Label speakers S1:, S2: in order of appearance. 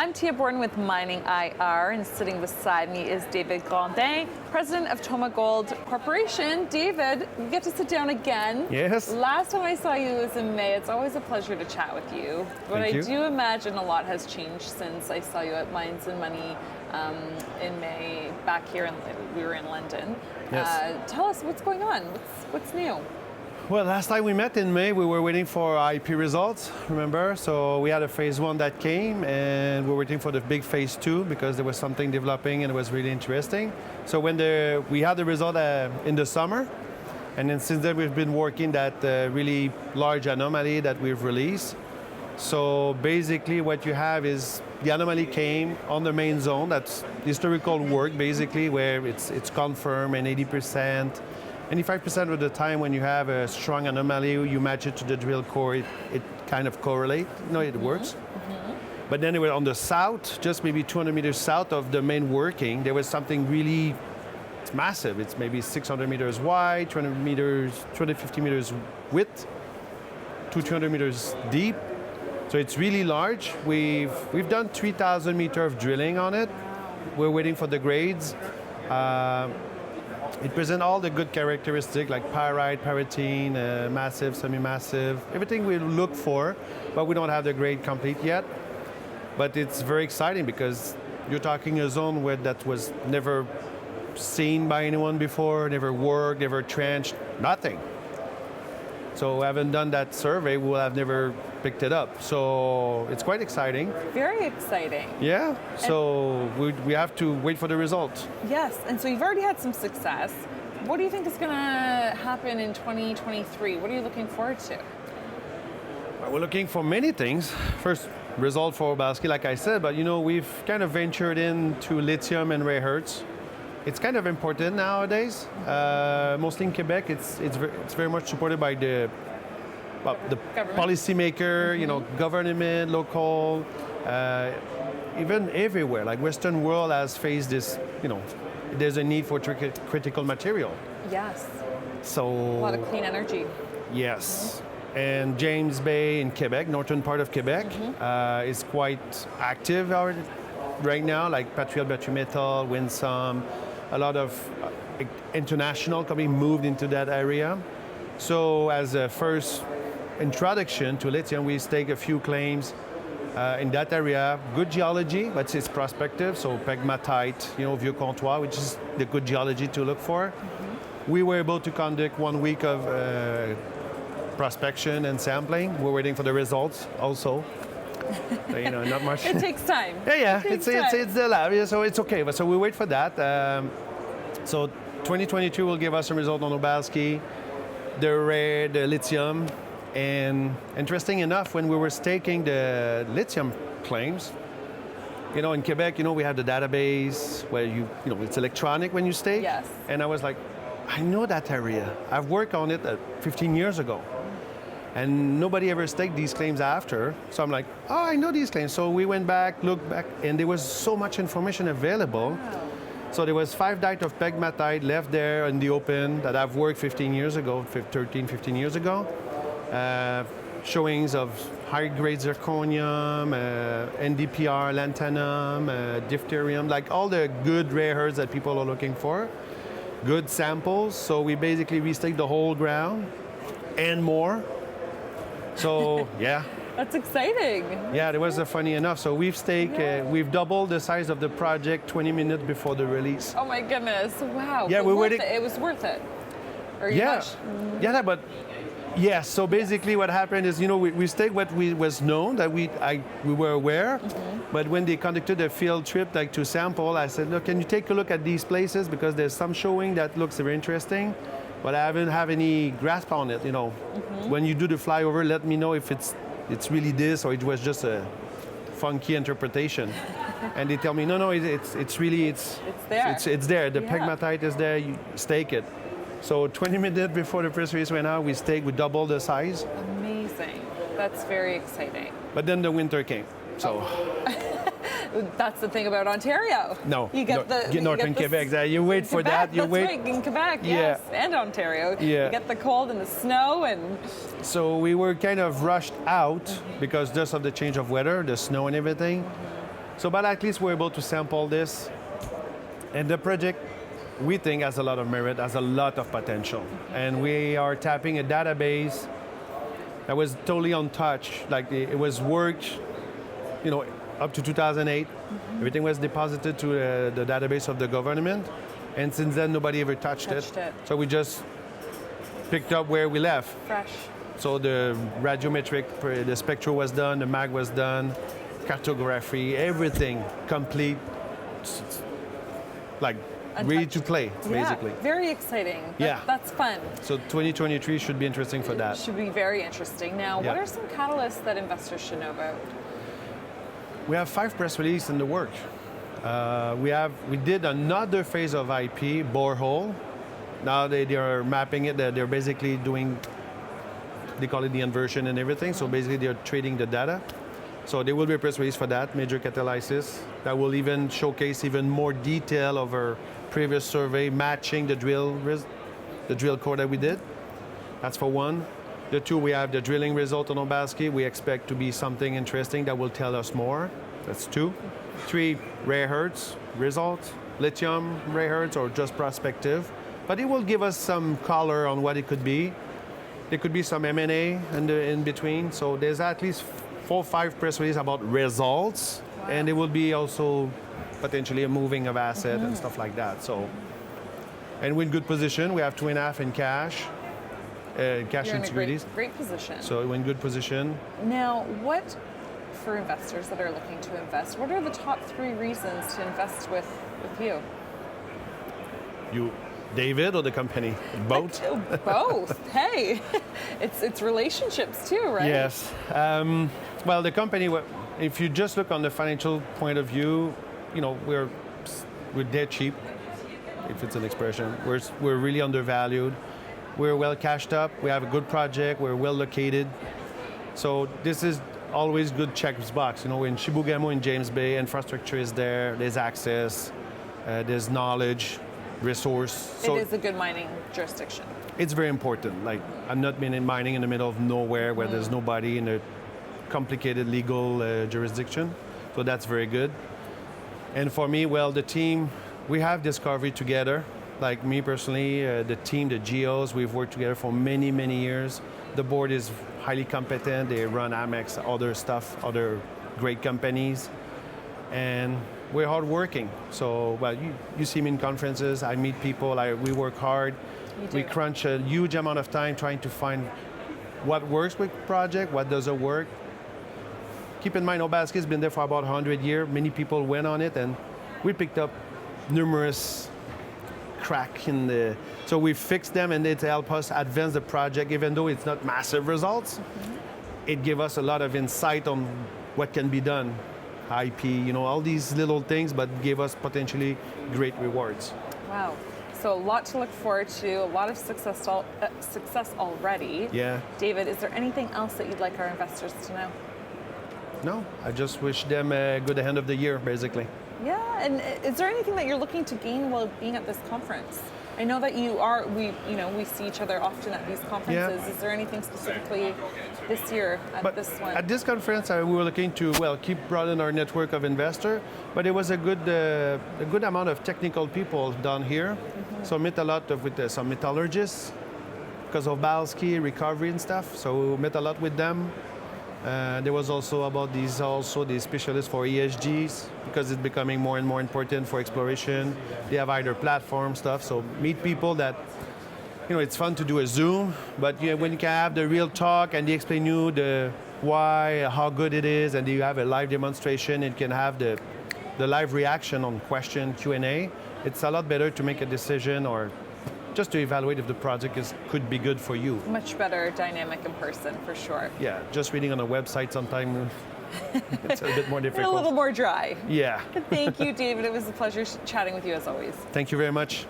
S1: I'm Tia Borden with MiningIR, and sitting beside me is David Grondin, president of TomaGold Corporation. David, we get to sit down again.
S2: Yes.
S1: Last time I saw you was in May. It's always a pleasure to chat with you. But I do imagine a lot has changed since I saw you at Mines and Money in May. Back here, we were in London.
S2: Yes.
S1: Tell us what's going on. What's new?
S2: Well, last time we met in May, we were waiting for IP results, remember? So we had a phase 1 that came, and we were waiting for the big phase 2 because there was something developing and it was really interesting. So when we had the result in the summer, and then since then we've been working that really large anomaly that we've released. So basically what you have is the anomaly came on the main zone. That's historical work basically, where it's confirmed, and 85% of the time when you have a strong anomaly, you match it to the drill core, it kind of correlates. It works. But then on the south, just maybe 200 meters south of the main working, there was something really massive. It's maybe 600 meters wide, 250 meters width, 200 meters deep. So it's really large. We've done 3,000 meters of drilling on it. We're waiting for the grades. It presents all the good characteristics like pyrite, pyritine, massive, semi-massive, everything we look for, but we don't have the grade complete yet. But it's very exciting because you're talking a zone where that was never seen by anyone before, never worked, never trenched, nothing. So haven't done that survey, we'll have never picked it up. So it's quite exciting.
S1: Very exciting.
S2: Yeah, so we have to wait for the result.
S1: Yes, and so you've already had some success. What do you think is going to happen in 2023? What are you looking forward to?
S2: Well, we're looking for many things. First, result for Obalski, like I said, but we've kind of ventured into lithium and rare earths. It's kind of important nowadays. Mostly in Quebec, it's very much supported by the policymaker, government, local, even everywhere. Like Western world has faced this, there's a need for critical material.
S1: Yes.
S2: So
S1: a lot of clean energy.
S2: Yes. And James Bay in Quebec, northern part of Quebec, is quite active right now, like Patriot Battery Metal, Winsome. A lot of international company moved into that area. So as a first introduction to lithium, we stake a few claims in that area. Good geology, but it's prospective, so pegmatite, vieux comptoir, which is the good geology to look for. We were able to conduct 1 week of prospection and sampling. We're waiting for the results also. Not much.
S1: It takes time.
S2: Yeah. It's the lab, so it's okay. But so we wait for that. So 2022 will give us a result on Obalski, the lithium, and interesting enough, when we were staking the lithium claims, in Quebec, we have the database where it's electronic when you stake.
S1: Yes.
S2: And I was like, I know that area. I've worked on it 15 years ago. And nobody ever staked these claims after. So I'm like, I know these claims. So we went back, looked back, and there was so much information available. Wow. So there was 5 dikes of pegmatite left there in the open that I've worked 15 years ago, showings of high-grade zirconium, NdPr, lanthanum, diphtherium, like all the good rare earths that people are looking for. Good samples. So we basically restaked the whole ground and more. So, yeah.
S1: That's exciting.
S2: Yeah, it was funny enough. So we've staked, we've doubled the size of the project 20 minutes before the release.
S1: Oh my goodness, wow.
S2: Yeah,
S1: it was worth it.
S2: But yes, so basically what happened is, we staked what was known, that we were aware, but when they conducted a field trip to sample, I said, look, can you take a look at these places, because there's some showing that looks very interesting. But I haven't have any grasp on it, When you do the flyover, let me know if it's really this or it was just a funky interpretation. And they tell me, no, it's really, it's
S1: there.
S2: It's there. The pegmatite is there. You stake it. So 20 minutes before the press release went out, we staked. We doubled the size.
S1: Amazing. That's very exciting.
S2: But then the winter came. So.
S1: That's the thing about Ontario.
S2: No,
S1: you get
S2: northern Quebec. You wait for that.
S1: That's right, in Quebec, yes, and Ontario.
S2: Yeah.
S1: You get the cold and the snow and.
S2: So we were kind of rushed out because just of the change of weather, the snow and everything. So, but at least we're able to sample this. And the project, we think, has a lot of merit, has a lot of potential. And we are tapping a database that was totally untouched. Like it was worked, up to 2008. Everything was deposited to the database of the government. And since then, nobody ever touched it. So we just picked up where we left.
S1: Fresh.
S2: So the radiometric, the spectral was done, the mag was done, cartography, everything complete, like ready to play, basically.
S1: Yeah, very exciting. That's fun.
S2: So 2023 should be interesting for that.
S1: It should be very interesting. Now, what are some catalysts that investors should know about?
S2: We have 5 press releases in the work. We did another phase of IP, borehole. Now they are mapping it. They're basically doing, they call it the inversion and everything. So basically they're trading the data. So there will be a press release for that, major catalysis, that will even showcase even more detail of our previous survey, matching the drill core that we did. That's for one. The 2, we have the drilling result on Obalski. We expect to be something interesting that will tell us more. That's 2. 3, rare earths results, lithium rare earths or just prospective. But it will give us some color on what it could be. There could be some M&A in between. So there's at least 4 or 5 press releases about results. Wow. And it will be also potentially a moving of asset and stuff like that. So, and we're in good position. We have 2.5 in cash. Cash and securities.
S1: Great position.
S2: So we're in good position.
S1: Now, for investors that are looking to invest, what are the top 3 reasons to invest with you?
S2: You, David, or the company? Both?
S1: Both. Hey, it's relationships too, right?
S2: Yes. Well, the company, if you just look on the financial point of view, we're dead cheap, if it's an expression. We're really undervalued. We're well cashed up. We have a good project. We're well located. So this is always good checkbox. We're in Chibougamau in James Bay. Infrastructure is there. There's access. There's knowledge, resource. So
S1: it is a good mining jurisdiction.
S2: It's very important. Like, I'm not mining in the middle of nowhere where there's nobody in a complicated legal jurisdiction. So that's very good. And for me, well, the team, we have discovery together. Like me personally, the team, the GOs, we've worked together for many, many years. The board is highly competent. They run Amex, other stuff, other great companies. And we're hardworking. So, well, you see me in conferences. I meet people. We work hard. We crunch a huge amount of time trying to find what works with project, what doesn't work. Keep in mind, Obalski has been there for about 100 years. Many people went on it, and we picked up numerous crack in the, so we fixed them, and it helped us advance the project. Even though it's not massive results, it gave us a lot of insight on what can be done. IP, all these little things, but gave us potentially great rewards.
S1: Wow. So a lot to look forward to, a lot of success already.
S2: Yeah.
S1: David, is there anything else that you'd like our investors to know?
S2: No, I just wish them a good end of the year, basically.
S1: Yeah, and is there anything that you're looking to gain while being at this conference? I know that we see each other often at these conferences. Yeah. Is there anything specifically this year at this one?
S2: At this conference, we were looking to, keep broaden our network of investors, but it was a good amount of technical people down here. So met a lot with some metallurgists, because of Obalski, recovery and stuff. So we met a lot with them. There was also about these specialists for ESGs, because it's becoming more and more important for exploration. They have either platform stuff, so meet people that, it's fun to do a Zoom, but when you can have the real talk and they explain you the why, how good it is, and you have a live demonstration, and can have the live reaction on question, Q&A, it's a lot better to make a decision or just to evaluate if the project could be good for you.
S1: Much better dynamic in person, for sure.
S2: Yeah, just reading on a website sometimes, it's a bit more difficult.
S1: A little more dry.
S2: Yeah.
S1: Thank you, David. It was a pleasure chatting with you as always.
S2: Thank you very much.